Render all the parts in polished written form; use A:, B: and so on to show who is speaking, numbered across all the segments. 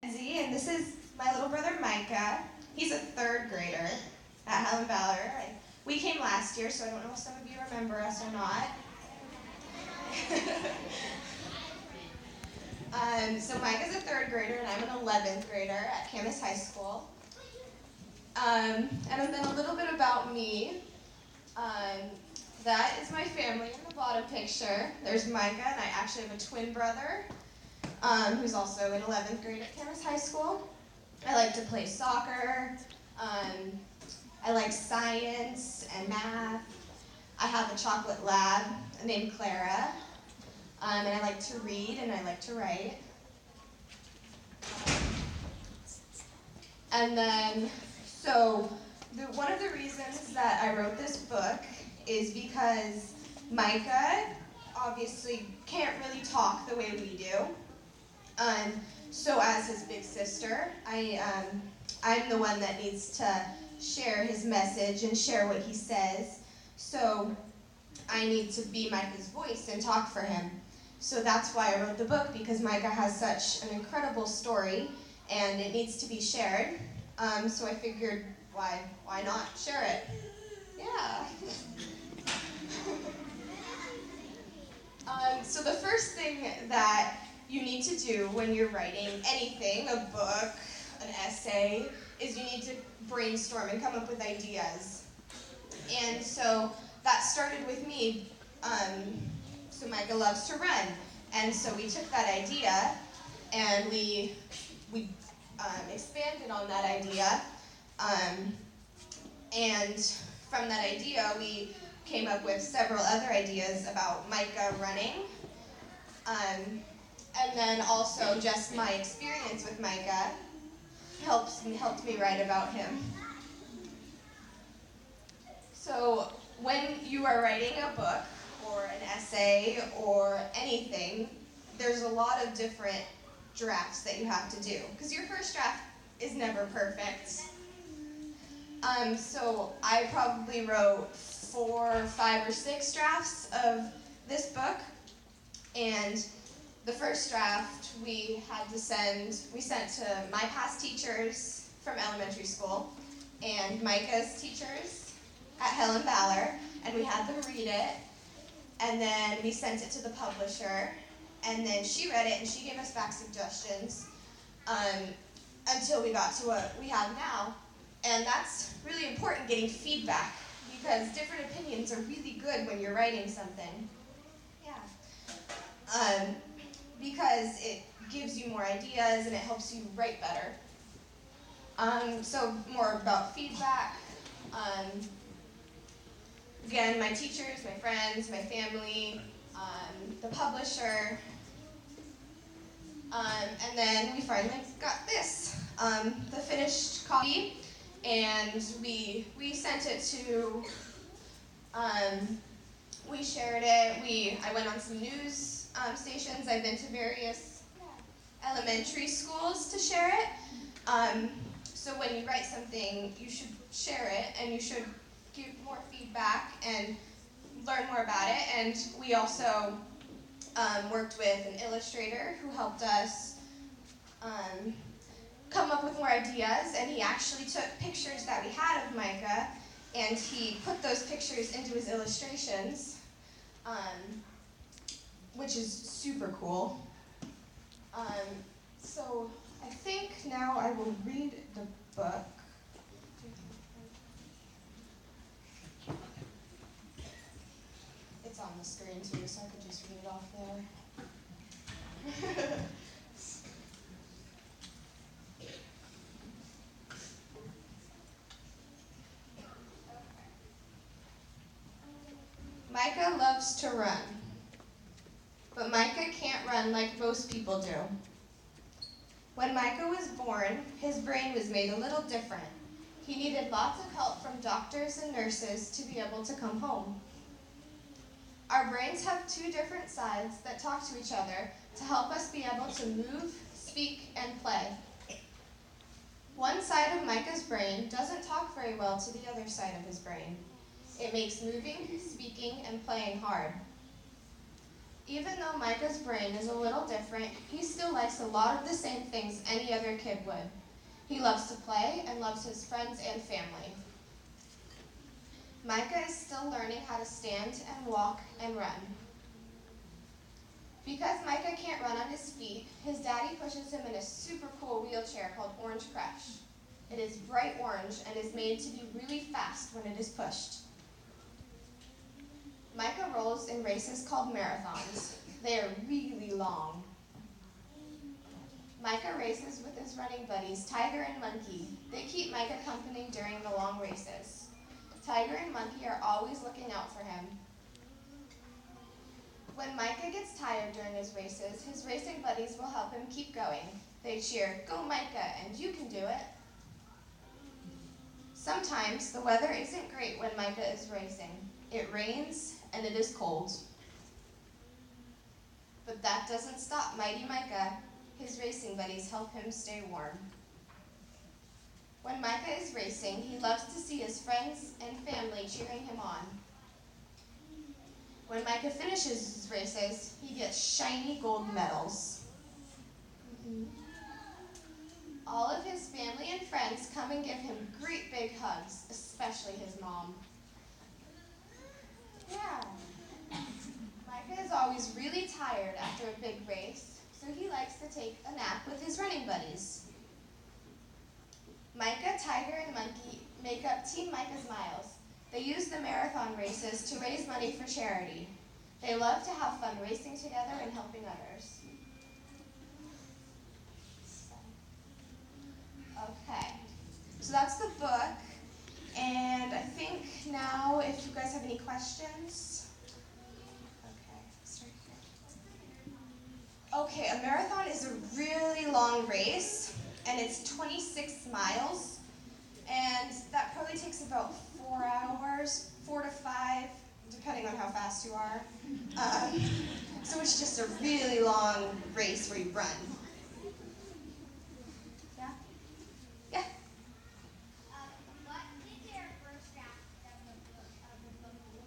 A: Lindsay, and this is my little brother Micah. He's a third grader at Helen Valor. We came last year, so I don't know if some of you remember us or not. So Micah's a third grader, and I'm an 11th grader at Camas High School. And then a little bit about me. That is my family in the bottom picture. There's Micah, and I actually have a twin brother who's also in 11th grade at Camas High School. I like to play soccer. I like science and math. I have a chocolate lab named Clara. And I like to read and I like to write. And then, one of the reasons that I wrote this book is because Micah obviously can't really talk the way we do. So as his big sister, I'm the one that needs to share his message and share what he says. So I need to be Micah's voice and talk for him. So that's why I wrote the book, because Micah has such an incredible story and it needs to be shared. So I figured, why not share it? Yeah. So the first thing that you need to do when you're writing anything, a book, an essay, is you need to brainstorm and come up with ideas. And so that started with me. So Micah loves to run. And so we took that idea and we expanded on that idea. And from that idea, we came up with several other ideas about Micah running. And then also just my experience with Micah helped me write about him. So when you are writing a book or an essay or anything, there's a lot of different drafts that you have to do, because your first draft is never perfect. So I probably wrote 4, 5, or 6 drafts of this book, and the first draft we sent to my past teachers from elementary school and Micah's teachers at Helen Valor, and we had them read it, and then we sent it to the publisher, and then she read it and she gave us back suggestions until we got to what we have now. And that's really important, getting feedback, because different opinions are really good when you're writing something. Yeah. Because it gives you more ideas and it helps you write better. So more about feedback. Again, my teachers, my friends, my family, the publisher. And then we finally got this, the finished copy. And we sent it to, we shared it. I went on some news stations. I've been to various elementary schools to share it. So when you write something, you should share it and you should give more feedback and learn more about it. And we also worked with an illustrator who helped us come up with more ideas, and he actually took pictures that we had of Micah and he put those pictures into his illustrations, which is super cool. So I think now I will read the book. It's on the screen too, so I could just read it off there. Micah loves to run, but Micah can't run like most people do. When Micah was born, his brain was made a little different. He needed lots of help from doctors and nurses to be able to come home. Our brains have 2 different sides that talk to each other to help us be able to move, speak, and play. One side of Micah's brain doesn't talk very well to the other side of his brain. It makes moving, speaking, and playing hard. Even though Micah's brain is a little different, he still likes a lot of the same things any other kid would. He loves to play and loves his friends and family. Micah is still learning how to stand and walk and run. Because Micah can't run on his feet, his daddy pushes him in a super cool wheelchair called Orange Crush. It is bright orange and is made to be really fast when it is pushed. Micah rolls in races called marathons. They are really long. Micah races with his running buddies, Tiger and Monkey. They keep Micah company during the long races. Tiger and Monkey are always looking out for him. When Micah gets tired during his races, his racing buddies will help him keep going. They cheer, "Go Micah, and you can do it." Sometimes the weather isn't great when Micah is racing. It rains and it is cold. But that doesn't stop Mighty Micah. His racing buddies help him stay warm. When Micah is racing, he loves to see his friends and family cheering him on. When Micah finishes his races, he gets shiny gold medals. All of his family and friends come and give him great big hugs, especially his mom. Yeah. Micah is always really tired after a big race, so he likes to take a nap with his running buddies. Micah, Tiger, and Monkey make up Team Micah's Miles. They use the marathon races to raise money for charity. They love to have fun racing together and helping others. Okay, so that's the book, and I think now if you guys have any questions. Okay, start here. Okay, a marathon is a really long race, and it's 26 miles, and that probably takes about 4 hours, 4 to 5, depending on how fast you are. So it's just a really long race where you run. Yeah? Yeah?
B: What did your first draft of the book look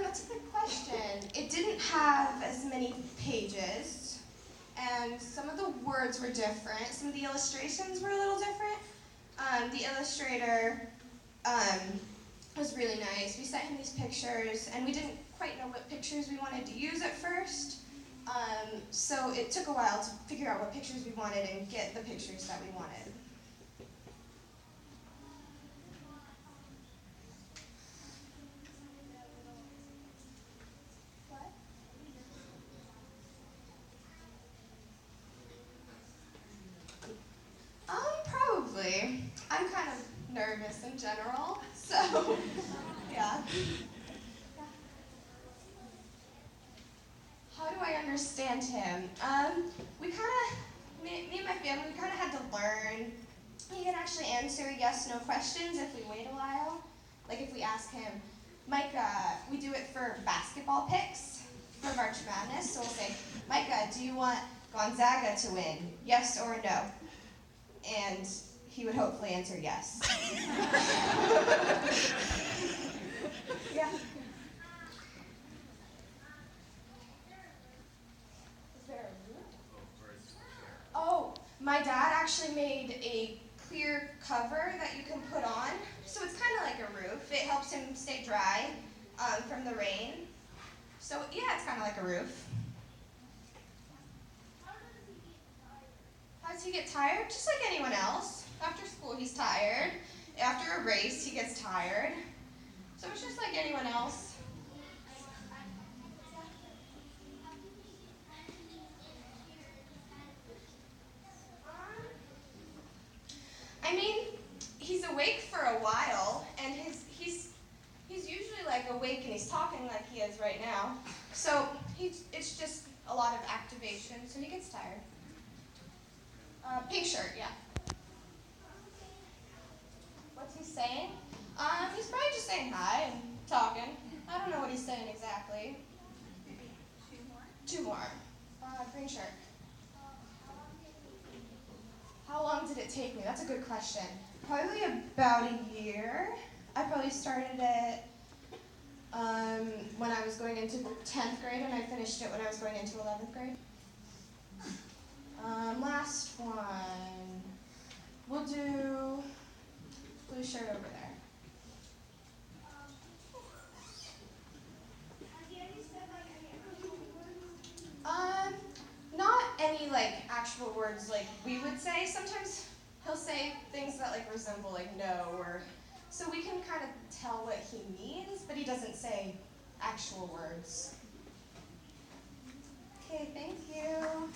A: That's a good question. It didn't have as many pages, and some of the words were different. Some of the illustrations were a little different. The illustrator was really nice. We sent him these pictures, and we didn't quite know what pictures we wanted to use at first. So it took a while to figure out what pictures we wanted and get the pictures that we wanted. What? Probably. I'm kind of nervous in general, so yeah. How do I understand him? Me and my family, we kind of had to learn. He can actually answer yes/no questions if we wait a while. Like if we ask him, Micah, we do it for basketball picks for March Madness. So we'll say, Micah, do you want Gonzaga to win? Yes or no? And he would hopefully answer yes. Yeah. Is there a roof? Oh, my dad actually made a clear cover that you can put on. So it's kind of like a roof. It helps him stay dry from the rain. So yeah, it's kind of like a roof. How does he get tired? Just like anyone else. After school, he's tired. After a race, he gets tired. So it's just like anyone else. I mean, he's awake for a while, and he's usually like awake and he's talking like he is right now. So it's just a lot of activation, so he gets tired. Pink shirt, yeah. What's he saying? He's probably just saying hi and talking. I don't know what he's saying exactly.
B: Maybe 2 more?
A: 2 more. Green shirt. How long did it take me? That's a good question. Probably about a year. I probably started it when I was going into 10th grade, and I finished it when I was going into 11th grade. Last one. We'll do blue shirt over there.
B: Have you ever said like any actual words?
A: Not any like actual words like we would say. Sometimes he'll say things that like resemble like no, or so we can kind of tell what he means, but he doesn't say actual words. Okay, thank you.